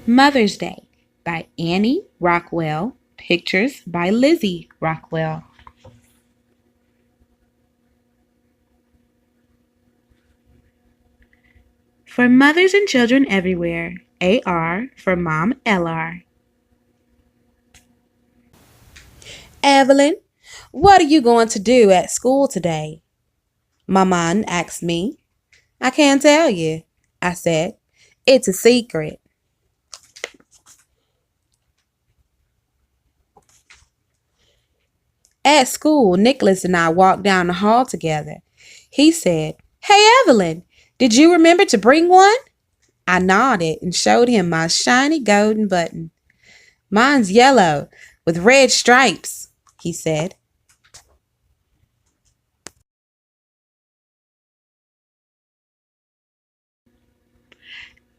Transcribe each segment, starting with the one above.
Mother's Day by Annie Rockwell. Pictures by Lizzie Rockwell. For mothers and children everywhere, AR for Mom LR. Evelyn, what are you going to do at school today? Maman asked me. I can't tell you, I said. It's a secret. At school, Nicholas and I walked down the hall together. He said, "Hey, Evelyn, did you remember to bring one?" I nodded and showed him my shiny golden button. "Mine's yellow with red stripes," he said.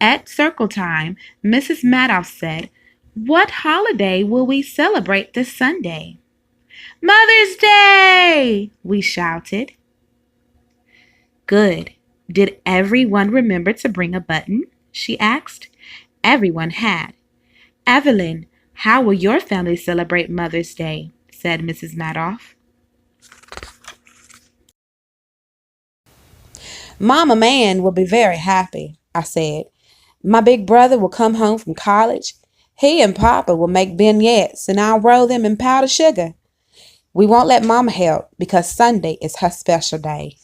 At circle time, Mrs. Madoff said, "What holiday will we celebrate this Sunday?" "Mother's Day!" we shouted. Good. Did everyone remember to bring a button? She asked. Everyone had. "Evelyn, how will your family celebrate Mother's Day?" said Mrs. Madoff. Mama Man will be very happy, I said. My big brother will come home from college. He and Papa will make beignets and I'll roll them in powdered sugar. We won't let Mama help because Sunday is her special day.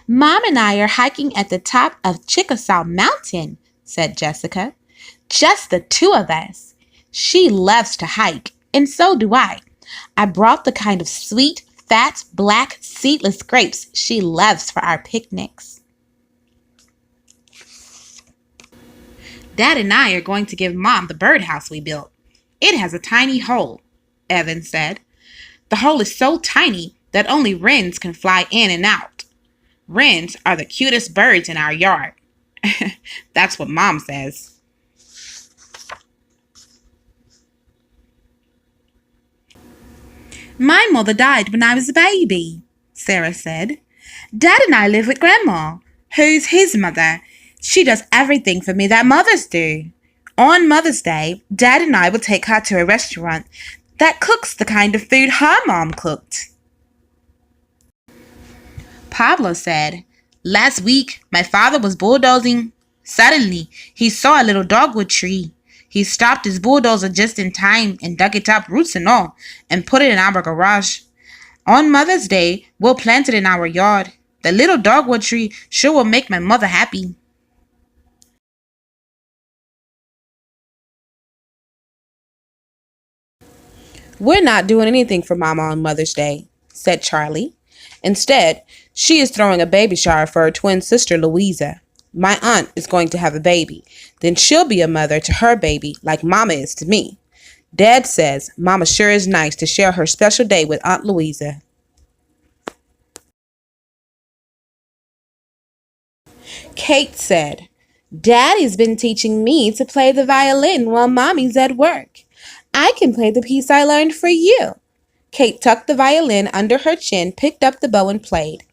"Mom and I are hiking at the top of Chickasaw Mountain," said Jessica. "Just the two of us. She loves to hike, and so do I. I brought the kind of sweet, fat, black, seedless grapes she loves for our picnics." "Dad and I are going to give Mom the birdhouse we built. It has a tiny hole," Evan said. "The hole is so tiny that only wrens can fly in and out. Wrens are the cutest birds in our yard." That's what Mom says. "My mother died when I was a baby," Sarah said. "Dad and I live with Grandma, who's his mother. She does everything for me that mothers do. On Mother's Day, Dad and I will take her to a restaurant that cooks the kind of food her mom cooked." Pablo said, "Last week, my father was bulldozing. Suddenly, he saw a little dogwood tree. He stopped his bulldozer just in time and dug it up, roots and all, and put it in our garage. On Mother's Day, we'll plant it in our yard. The little dogwood tree sure will make my mother happy." We're not doing anything for Mama on Mother's Day, said Charlie. Instead, she is throwing a baby shower for her twin sister Louisa. My aunt is going to have a baby. Then she'll be a mother to her baby like Mama is to me. Dad says Mama sure is nice to share her special day with Aunt Louisa. Kate said, "Daddy's been teaching me to play the violin while Mommy's at work. I can play the piece I learned for you." Kate tucked the violin under her chin, picked up the bow, and played.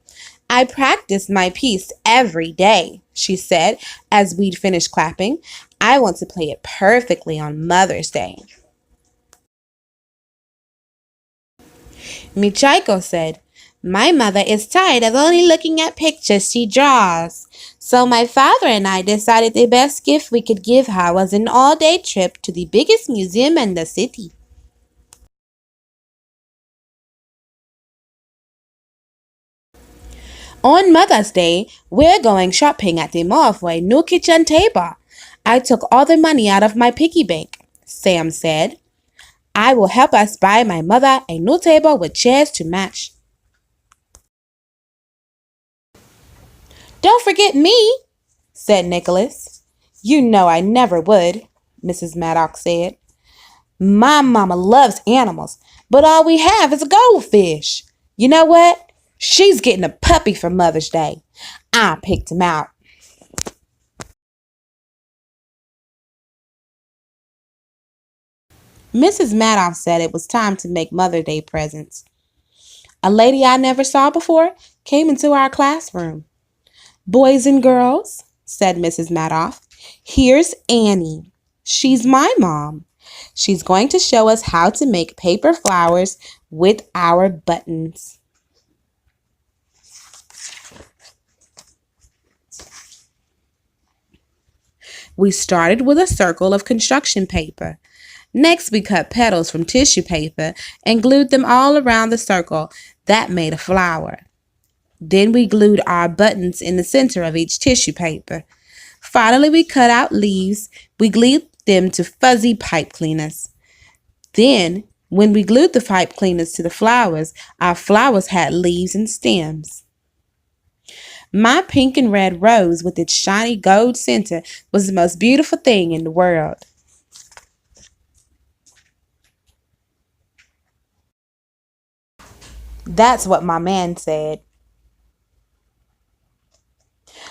"I practice my piece every day," she said as we'd finished clapping. "I want to play it perfectly on Mother's Day." Michaiko said, "My mother is tired of only looking at pictures she draws. So my father and I decided the best gift we could give her was an all-day trip to the biggest museum in the city." On Mother's Day, we're going shopping at the mall for a new kitchen table. I took all the money out of my piggy bank, Sam said. I will help us buy my mother a new table with chairs to match. "Don't forget me," said Nicholas. "You know I never would," Mrs. Maddox said. "My mama loves animals, but all we have is a goldfish. You know what? She's getting a puppy for Mother's Day. I picked him out." Mrs. Madoff said it was time to make Mother's Day presents. A lady I never saw before came into our classroom. Boys and girls, said Mrs. Madoff, here's Annie. She's my mom. She's going to show us how to make paper flowers with our buttons. We started with a circle of construction paper. Next, we cut petals from tissue paper and glued them all around the circle. That made a flower. Then we glued our buttons in the center of each tissue paper. Finally, we cut out leaves. We glued them to fuzzy pipe cleaners. Then, when we glued the pipe cleaners to the flowers, our flowers had leaves and stems. My pink and red rose with its shiny gold center was the most beautiful thing in the world. That's what my man said.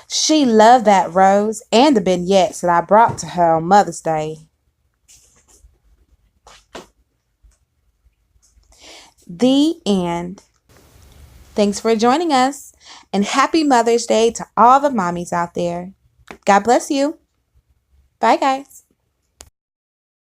She loved that rose and the vignettes that I brought to her on Mother's Day. The end. Thanks for joining us, and happy Mother's Day to all the mommies out there. God bless you. Bye, guys.